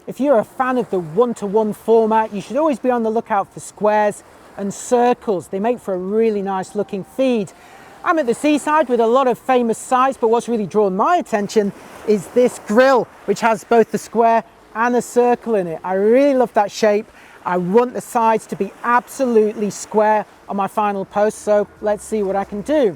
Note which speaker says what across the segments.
Speaker 1: If you're a fan of the one-to-one format, you should always be on the lookout for squares and circles. They make for a really nice looking feed. I'm at the seaside with a lot of famous sites, but what's really drawn my attention is this grill, which has both the square and a circle in it. I really love that shape. I want the sides to be absolutely square on my final post, so let's see what I can do.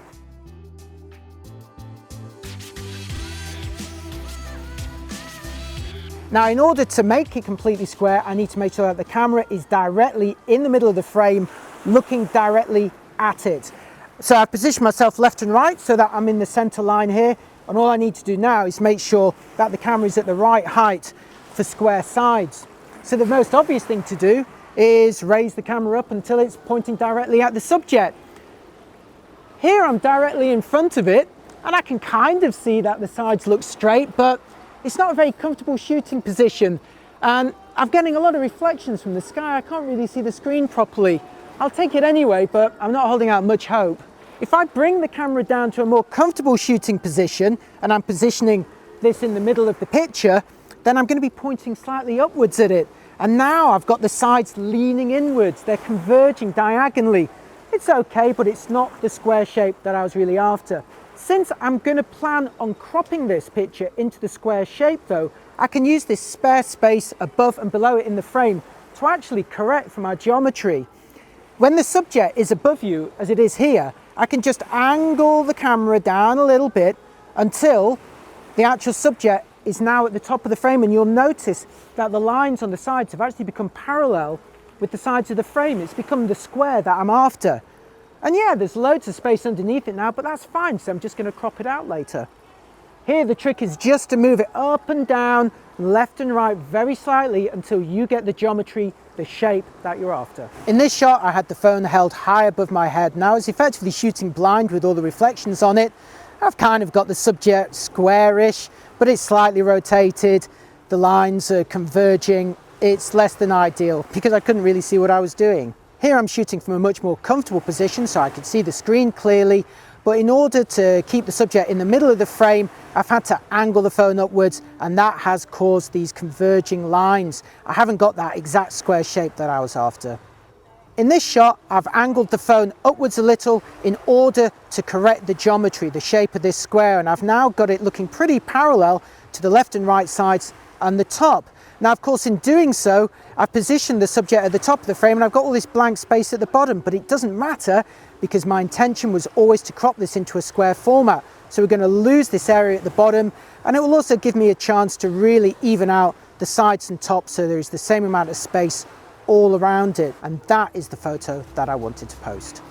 Speaker 1: Now, in order to make it completely square, I need to make sure that the camera is directly in the middle of the frame, looking directly at it. So I've positioned myself left and right so that I'm in the center line here. And all I need to do now is make sure that the camera is at the right height for square sides. So the most obvious thing to do is raise the camera up until it's pointing directly at the subject. Here I'm directly in front of it, and I can kind of see that the sides look straight, but it's not a very comfortable shooting position, and I'm getting a lot of reflections from the sky. I can't really see the screen properly. I'll take it anyway, but I'm not holding out much hope. If I bring the camera down to a more comfortable shooting position, and I'm positioning this in the middle of the picture, then I'm going to be pointing slightly upwards at it. And now I've got the sides leaning inwards. They're converging diagonally. It's okay, but it's not the square shape that I was really after. Since I'm going to plan on cropping this picture into the square shape though, I can use this spare space above and below it in the frame to actually correct for my geometry. When the subject is above you, as it is here, I can just angle the camera down a little bit until the actual subject is now at the top of the frame, and you'll notice that the lines on the sides have actually become parallel with the sides of the frame. It's become the square that I'm after. And yeah, there's loads of space underneath it now, but that's fine, so I'm just going to crop it out later. Here the trick is just to move it up and down, left and right very slightly until you get the geometry, the shape that you're after. In this shot I had the phone held high above my head. Now it's effectively shooting blind with all the reflections on it. I've kind of got the subject squarish, but it's slightly rotated. The lines are converging. It's less than ideal because I couldn't really see what I was doing. Here I'm shooting from a much more comfortable position so I could see the screen clearly, but in order to keep the subject in the middle of the frame, I've had to angle the phone upwards, and that has caused these converging lines. I haven't got that exact square shape that I was after. In this shot, I've angled the phone upwards a little in order to correct the geometry, the shape of this square, and I've now got it looking pretty parallel to the left and right sides and the top. Now, of course, in doing so, I've positioned the subject at the top of the frame and I've got all this blank space at the bottom, but it doesn't matter because my intention was always to crop this into a square format. So we're going to lose this area at the bottom, and it will also give me a chance to really even out the sides and top so there is the same amount of space all around it. And that is the photo that I wanted to post.